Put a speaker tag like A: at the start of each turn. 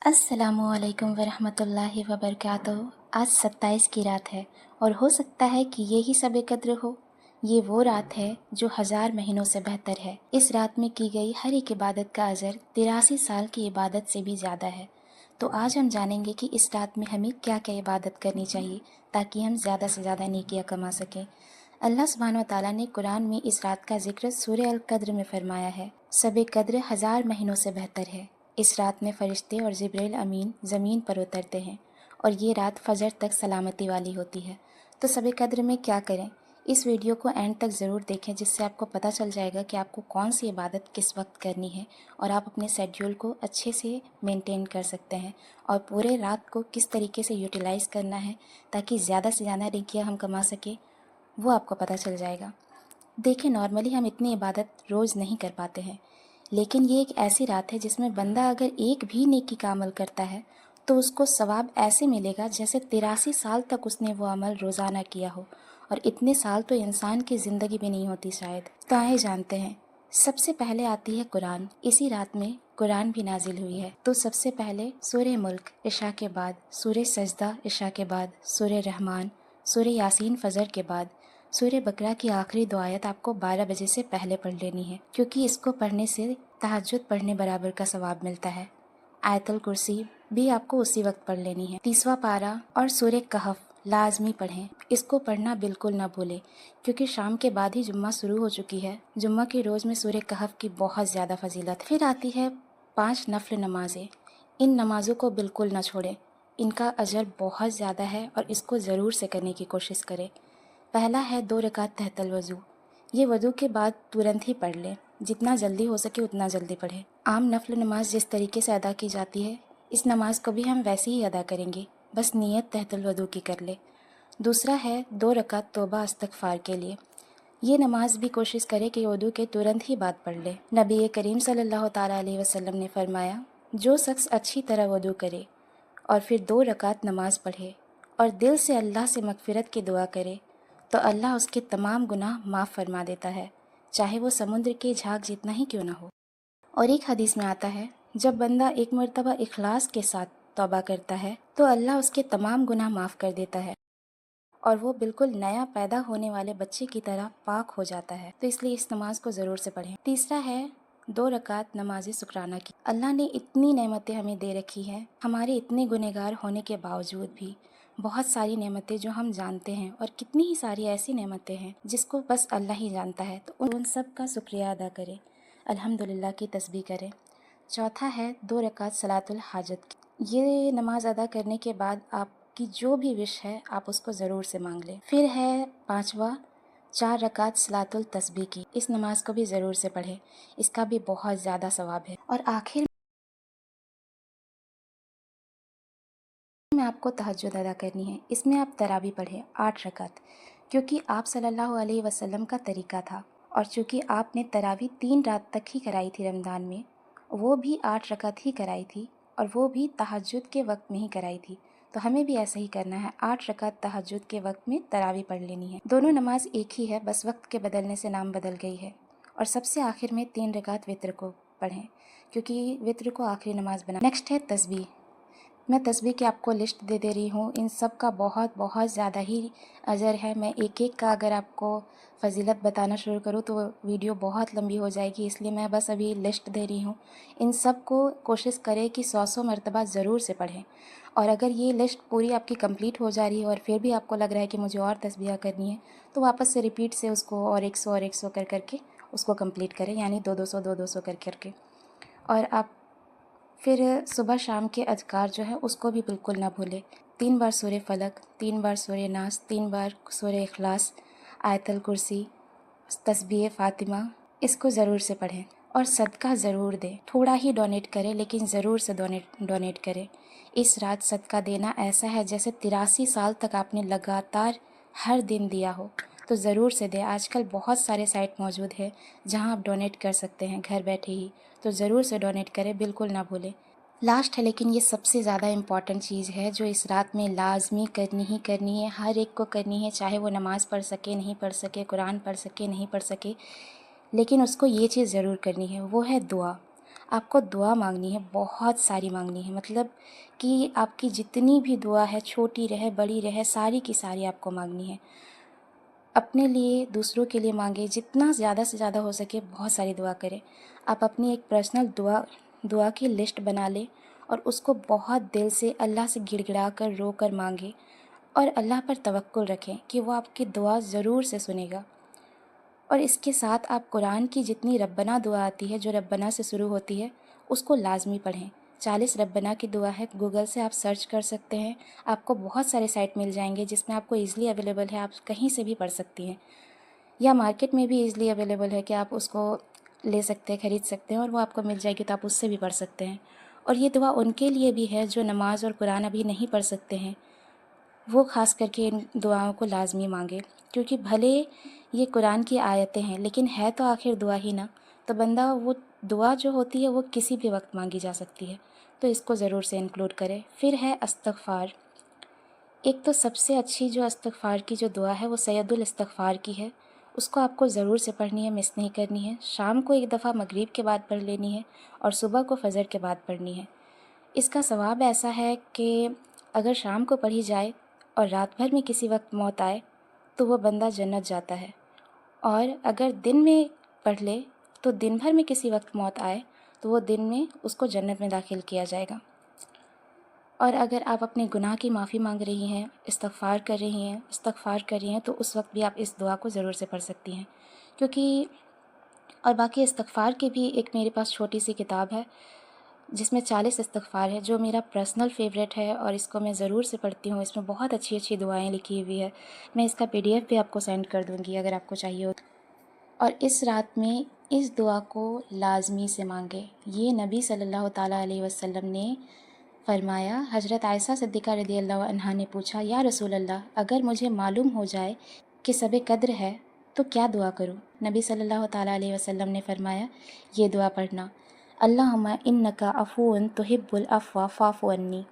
A: अस्सलामुअलैकुम वरहमतुल्लाहि वबरकातुहू। आज 27 की रात है और हो सकता है कि यही शब कद्र हो। ये वो रात है जो 1000 महीनों से बेहतर है। इस रात में की गई हर एक इबादत का अजर 83 साल की इबादत से भी ज़्यादा है। तो आज हम जानेंगे कि इस रात में हमें क्या क्या इबादत करनी चाहिए ताकि हम ज़्यादा से ज़्यादा नेकियां कमा सकें। अल्लाह सुब्हानहू व तआला ने कुरान में इस रात का जिक्र सूरह अल कद्र में फरमाया है। शब कद्र 1000 महीनों से बेहतर है। इस रात में फ़रिश्ते और जिब्रील अमीन ज़मीन पर उतरते हैं और ये रात फ़जर तक सलामती वाली होती है। तो शब कद्र में क्या करें, इस वीडियो को एंड तक ज़रूर देखें, जिससे आपको पता चल जाएगा कि आपको कौन सी इबादत किस वक्त करनी है और आप अपने शेड्यूल को अच्छे से मेंटेन कर सकते हैं और पूरे रात को किस तरीके से यूटिलाइज़ करना है ताकि ज़्यादा से ज़्यादा नेकियां हम कमा सकें, वो आपको पता चल जाएगा। देखिए, नॉर्मली हम इतनी इबादत रोज़ नहीं कर पाते हैं, लेकिन ये एक ऐसी रात है जिसमें बंदा अगर एक भी नेकी का अमल करता है तो उसको सवाब ऐसे मिलेगा जैसे 83 साल तक उसने वो अमल रोज़ाना किया हो, और इतने साल तो इंसान की ज़िंदगी भी नहीं होती शायद। तो आइए जानते हैं। सबसे पहले आती है कुरान। इसी रात में कुरान भी नाजिल हुई है। तो सबसे पहले सूरह मुल्क इशा के बाद, सूरह सजदा इशा के बाद, सूरह रहमान, सूरह यासीन फजर के बाद, सूरह बकरा की आखिरी दो आयत आपको 12 बजे से पहले पढ़ लेनी है, क्योंकि इसको पढ़ने से तहज्जुद पढ़ने बराबर का सवाब मिलता है। आयतुल कुर्सी भी आपको उसी वक्त पढ़ लेनी है। 30वां पारा और सूरह कहफ लाजमी पढ़ें। इसको पढ़ना बिल्कुल ना भूलें, क्योंकि शाम के बाद ही जुम्मा शुरू हो चुकी है। जुम्मा के रोज़ में सूरह कहफ की बहुत ज़्यादा फजीलत। फिर आती है 5 नफल नमाजें। इन नमाज़ों को बिल्कुल ना छोड़ें, इनका अजर बहुत ज़्यादा है और इसको ज़रूर से करने की कोशिश करें। पहला है 2 रकात तहतल वज़ू। ये वज़ू के बाद तुरंत ही पढ़ लें, जितना जल्दी हो सके उतना जल्दी पढ़ें। आम नफल नमाज जिस तरीके से अदा की जाती है, इस नमाज को भी हम वैसे ही अदा करेंगे, बस नियत तहतल वज़ू की कर ले। दूसरा है 2 रकात तौबा इस्तग़फ़ार के लिए। ये नमाज भी कोशिश करें कि वज़ू के तुरंत ही बाद पढ़ ले। नबी करीम सल्लल्लाहु ताला अलैहि वसल्लम ने फरमाया, जो शख्स अच्छी तरह वज़ू करे और फिर 2 रकात नमाज पढ़े और दिल से अल्लाह से मग़फ़िरत की दुआ करे, तो अल्लाह उसके तमाम गुनाह माफ़ फरमा देता है, चाहे वो समुद्र के झाग जितना ही क्यों ना हो। और एक हदीस में आता है, जब बंदा एक मर्तबा इखलास के साथ तौबा करता है तो अल्लाह उसके तमाम गुनाह माफ़ कर देता है और वो बिल्कुल नया पैदा होने वाले बच्चे की तरह पाक हो जाता है। तो इसलिए इस नमाज को ज़रूर से पढ़ें। तीसरा है 2 रकात नमाज शुक्राना की। अल्लाह ने इतनी नेमतें हमें दे रखी हैं, हमारे इतने गुनहगार होने के बावजूद भी बहुत सारी नेमतें जो हम जानते हैं और कितनी ही सारी ऐसी नेमतें हैं जिसको बस अल्लाह ही जानता है। तो उन सब का शुक्रिया अदा करें, अल्हम्दुलिल्लाह की तस्बीह करें। चौथा है 2 रकात सलातुल हाजत की। ये नमाज अदा करने के बाद आपकी जो भी विश है आप उसको ज़रूर से मांग लें। फिर है पांचवा 4 रकात सलातुल तस्बीह की। इस नमाज को भी ज़रूर से पढ़ें, इसका भी बहुत ज़्यादा सवाब है। और आखिर में आपको तहज्जुद अदा करनी है। इसमें आप तरावी पढ़ें 8 रकात, क्योंकि आप सल्लल्लाहु अलैहि वसल्लम का तरीका था, और चूँकि आपने तरावी 3 रात तक ही कराई थी रमज़ान में, वो भी 8 रकात ही कराई थी और वो भी तहज्जुद के वक्त में ही कराई थी। तो हमें भी ऐसा ही करना है, 8 रकात तहज्जुद के वक्त में तरावी पढ़ लेनी है। दोनों नमाज एक ही है, बस वक्त के बदलने से नाम बदल गई है। और सबसे आखिर में 3 रकात वित्र को पढ़ें, क्योंकि वित्र को आखिरी नमाज बना। नेक्स्ट है तस्बीह। मैं तस्बीह की आपको लिस्ट दे रही हूँ। इन सब का बहुत बहुत ज़्यादा ही अजर है। मैं एक एक का अगर आपको फ़जीलत बताना शुरू करूँ तो वीडियो बहुत लंबी हो जाएगी, इसलिए मैं बस अभी लिस्ट दे रही हूँ। इन सब को कोशिश करें कि 100 मरतबा ज़रूर से पढ़ें। और अगर ये लिस्ट पूरी आपकी कंप्लीट हो जा रही है और फिर भी आपको लग रहा है कि मुझे और तस्बीह करनी है, तो वापस से रिपीट से उसको और 100 कर करके उसको कंप्लीट करें, यानी 200 कर करके। और आप फिर सुबह शाम के अज़कार जो है उसको भी बिल्कुल ना भूलें। 3 बार सूरह फलक, 3 बार सूरह नास, 3 बार सूरह इखलास, आयतुल कुर्सी, तस्बीह फ़ातिमा, इसको ज़रूर से पढ़ें। और सदका ज़रूर दें, थोड़ा ही डोनेट करें लेकिन ज़रूर से डोनेट करें। इस रात सदका देना ऐसा है जैसे 83 साल तक आपने लगातार हर दिन दिया हो। तो ज़रूर से दें। आजकल बहुत सारे साइट मौजूद है जहां आप डोनेट कर सकते हैं घर बैठे ही, तो ज़रूर से डोनेट करें, बिल्कुल ना भूलें। लास्ट है लेकिन ये सबसे ज़्यादा इम्पॉर्टेंट चीज़ है जो इस रात में लाजमी करनी है, हर एक को करनी है, चाहे वो नमाज़ पढ़ सके नहीं पढ़ सके, कुरान पढ़ सके नहीं पढ़ सके, लेकिन उसको ये चीज़ ज़रूर करनी है, वो है दुआ। آپ کو دعا مانگنی ہے، بہت ساری مانگنی ہے، مطلب کہ آپ کی جتنی بھی دعا ہے، چھوٹی رہے بڑی رہے، ساری کی ساری آپ کو مانگنی ہے۔ اپنے لیے، دوسروں کے لیے مانگے، جتنا زیادہ سے زیادہ ہو سکے بہت ساری دعا کریں۔ آپ اپنی ایک پرسنل دعا کی لسٹ بنا لیں اور اس کو بہت دل سے اللہ سے گڑ گڑا کر رو کر مانگیں، اور اللہ پر توکل رکھیں کہ وہ آپ کی دعا ضرور سے سنے گا۔ اور اس کے ساتھ آپ قرآن کی جتنی ربنا دعا آتی ہے، جو ربنا سے شروع ہوتی ہے، اس کو لازمی پڑھیں۔ 40 ربنا کی دعا ہے، گوگل سے آپ سرچ کر سکتے ہیں، آپ کو بہت سارے سائٹ مل جائیں گے جس میں آپ کو ایزلی اویلیبل ہے، آپ کہیں سے بھی پڑھ سکتی ہیں، یا مارکیٹ میں بھی ایزلی اویلیبل ہے کہ آپ اس کو لے سکتے ہیں، خرید سکتے ہیں، اور وہ آپ کو مل جائے گی تو آپ اس سے بھی پڑھ سکتے ہیں۔ اور یہ دعا ان کے لیے بھی ہے جو نماز اور قرآن ابھی نہیں پڑھ سکتے ہیں، وہ خاص کر کے ان دعاؤں کو لازمی مانگے، کیونکہ بھلے یہ قرآن کی آیتیں ہیں لیکن ہے تو آخر دعا ہی نا، تو بندہ وہ دعا جو ہوتی ہے وہ کسی بھی وقت مانگی جا سکتی ہے، تو اس کو ضرور سے انکلوڈ کرے۔ پھر ہے استغفار۔ ایک تو سب سے اچھی جو استغفار کی جو دعا ہے وہ سید الاستغفار کی ہے، اس کو آپ کو ضرور سے پڑھنی ہے، مس نہیں کرنی ہے۔ شام کو ایک دفعہ مغرب کے بعد پڑھ لینی ہے، اور صبح کو فجر کے بعد پڑھنی ہے۔ اس کا ثواب ایسا ہے کہ اگر شام کو پڑھی جائے اور رات بھر میں کسی وقت موت آئے تو وہ بندہ جنت جاتا ہے، اور اگر دن میں پڑھ لے تو دن بھر میں کسی وقت موت آئے تو وہ دن میں اس کو جنت میں داخل کیا جائے گا۔ اور اگر آپ اپنے گناہ کی معافی مانگ رہی ہیں، استغفار کر رہی ہیں تو اس وقت بھی آپ اس دعا کو ضرور سے پڑھ سکتی ہیں، کیونکہ اور باقی استغفار کی بھی ایک میرے پاس چھوٹی سی کتاب ہے جس میں 40 استغفار ہے، جو میرا پرسنل فیوریٹ ہے، اور اس کو میں ضرور سے پڑھتی ہوں۔ اس میں بہت اچھی اچھی دعائیں لکھی ہوئی ہے، میں اس کا PDF بھی آپ کو سینڈ کر دوں گی اگر آپ کو چاہیے ہو۔ اور اس رات میں اس دعا کو لازمی سے مانگے۔ یہ نبی صلی اللہ تعالیٰ علیہ وسلم نے فرمایا۔ حضرت عائشہ صدیقہ رضی اللہ عنہا نے پوچھا، یا رسول اللہ، اگر مجھے معلوم ہو جائے کہ شب قدر ہے تو کیا دعا کروں؟ نبی صلی اللہ تعالیٰ علیہ وسلم نے فرمایا، یہ دعا پڑھنا، اللہم انکا عفو تحب العفو فاعف عنی۔